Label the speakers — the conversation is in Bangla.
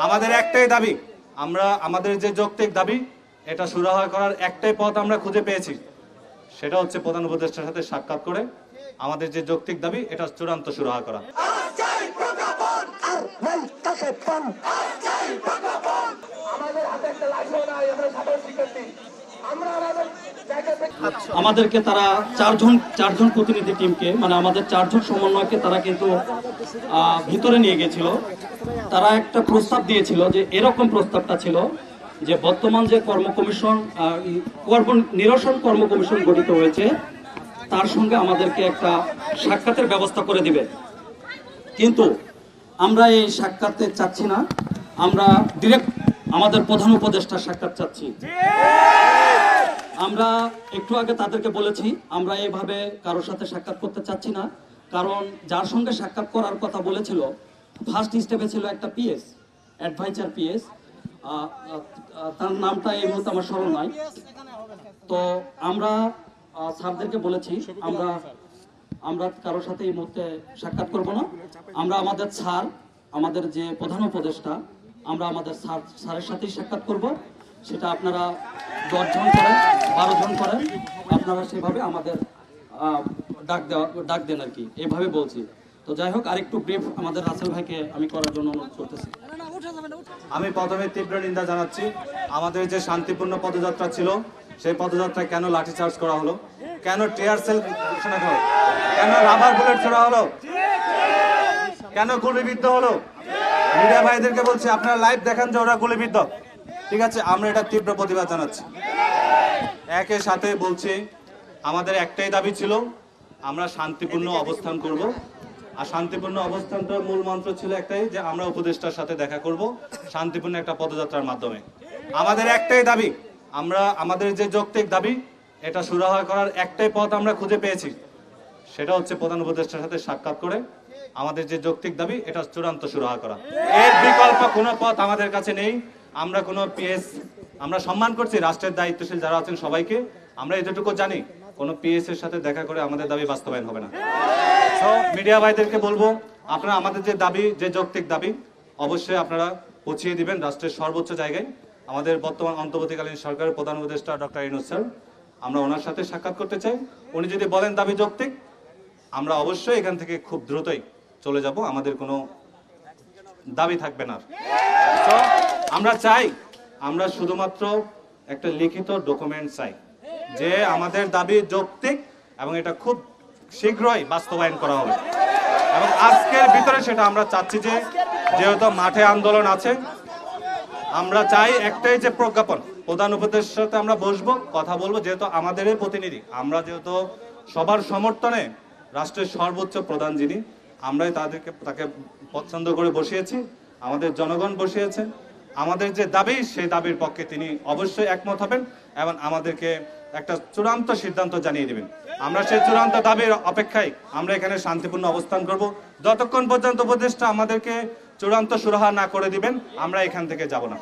Speaker 1: আমাদের একটাই দাবি, আমরা আমাদের যে যৌক্তিক দাবি এটা সুরাহা করার একটাই পথ আমরা খুঁজে পেয়েছি, সেটা হচ্ছে প্রধান উপদেষ্টার সাথে সাক্ষাৎ করে আমাদের যে যৌক্তিক দাবি এটা চূড়ান্ত সুরাহা করা।
Speaker 2: আমাদেরকে তারা চারজন প্রতিনিধি টিমকে, মানে আমাদের চারজন সমন্বয়কে তারা কিন্তু ভিতরে নিয়ে গেছিল। তারা একটা প্রস্তাব দিয়েছিল, যে এরকম প্রস্তাবটা ছিল যে বর্তমান যে নিরসন কর্ম কমিশন গঠিত হয়েছে তার সঙ্গে আমাদেরকে একটা সাক্ষাতের ব্যবস্থা করে দিবে। কিন্তু আমরা এই সাক্ষাতে চাচ্ছি না, আমরা ডিরেক্ট আমাদের প্রধান উপদেষ্টার সাক্ষাৎ চাচ্ছি। আমরা একটু আগে তাদেরকে বলেছি আমরা এইভাবে কারোর সাথে সাক্ষাৎ করতে চাচ্ছি না, কারণ যার সঙ্গে সাক্ষাৎ করার কথা বলেছিল ফার্স্ট স্টেপে ছিল একটা পিএস, অ্যাডভাইজার পিএস, তার নামটা এই মুহূর্তে আমার স্মরণ নাই। তো আমরা স্যারদেরকে বলেছি আমরা কারোর সাথে এই মুহূর্তে সাক্ষাৎ করব না। আমরা আমাদের স্যার, আমাদের যে প্রধান উপদেষ্টা, আমরা আমাদের স্যারের সাথেই সাক্ষাৎ করব। সেটা আপনারা 10 জন করেন, 12 জন করেন, আপনারা সেভাবে আমাদের ডাক দেন আর কি, এইভাবে বলছি। তো যাই হোক, আরেকটু ব্রিফ আমাদের রাসেল ভাইকে আমি করার জন্য অনুরোধ করতেছি।
Speaker 1: আমি প্রথমে তীব্র নিন্দা জানাচ্ছি, আমাদের যে শান্তিপূর্ণ পদযাত্রা ছিল সেই পদযাত্রায় কেন লাঠিচার্জ করা হলো, কেন টিয়ার সেল ঘোষণা করা হলো, কেন রাবার বুলেট ছোড়া হলো, কেন গুলিবিদ্ধ হলো। মিডিয়া ভাইদেরকে বলছি আপনারা লাইভ দেখেন যে ওরা গুলিবিদ্ধ, ঠিক আছে, আমরা এটা তীব্র প্রতিবাদ জানাচ্ছি। একের সাথে বলছি আমাদের একটাই দাবি ছিল, আমরা শান্তিপূর্ণ অবস্থান করব। আর শান্তিপূর্ণ অবস্থানটার মূল মন্ত্র ছিল একটাই, যে আমরা উপদেষ্টার সাথে দেখা করব শান্তিপূর্ণ একটা পদযাত্রার মাধ্যমে। আমাদের একটাই দাবি, আমরা আমাদের যে যৌক্তিক দাবি এটা সুরাহা করার একটাই পথ আমরা খুঁজে পেয়েছি, সেটা হচ্ছে প্রধান উপদেষ্টার সাথে সাক্ষাৎ করে আমাদের যে যৌক্তিক দাবি এটা চূড়ান্ত সুরাহা করা। এর বিকল্প কোনো পথ আমাদের কাছে নেই। আমরা কোনো পিএস, আমরা সম্মান করছি রাষ্ট্রের দায়িত্বশীল যারা আছেন সবাইকে, আমরা এতটুকু জানি কোনো পিএস এর সাথে দেখা করে আমাদের দাবি বাস্তবায়ন হবে না। তো মিডিয়া ভাইদেরকে বলবো, আপনারা আমাদের যে দাবি, যে যৌক্তিক দাবি অবশ্যই আপনারা পৌঁছিয়ে দিবেন রাষ্ট্রের সর্বোচ্চ জায়গায়। আমাদের বর্তমান অন্তর্বর্তীকালীন সরকারের প্রধান উপদেষ্টা ডক্টর ইউনূস স্যার, আমরা ওনার সাথে সাক্ষাৎ করতে চাই। উনি যদি বলেন দাবি যৌক্তিক, আমরা অবশ্যই এখান থেকে খুব দ্রুতই চলে যাব, আমাদের কোনো দাবি থাকবে না। তো আমরা চাই, আমরা শুধুমাত্র একটা লিখিত ডকুমেন্ট চাই যে আমাদের দাবি যৌক্তিক এবং এটা খুব শীঘ্রই বাস্তবায়ন করা হবে। এবং আজকের ভিতরে সেটা আমরা চাচ্ছি, যে যেহেতু মাঠে আন্দোলন আছে, আমরা চাই একটাই যে প্রজ্ঞাপন, প্রধান উপদেষ্টার সাথে আমরা বসবো, কথা বলবো, যেহেতু আমাদেরই প্রতিনিধি, আমরা যেহেতু সবার সমর্থনে রাষ্ট্রের সর্বোচ্চ প্রধান যিনি, আমরাই তাকে পছন্দ করে বসিয়েছি, আমাদের জনগণ বসিয়েছে। আমাদের যে দাবি সেই দাবির পক্ষে তিনি অবশ্যই একমত হবেন এবং আমাদেরকে একটা চূড়ান্ত সিদ্ধান্ত জানিয়ে দেবেন। আমরা সেই চূড়ান্ত দাবির অপেক্ষায় আমরা এখানে শান্তিপূর্ণ অবস্থান করব। যতক্ষণ পর্যন্ত উপদেষ্টা আমাদেরকে চূড়ান্ত সুরাহা না করে দিবেন আমরা এখান থেকে যাব না।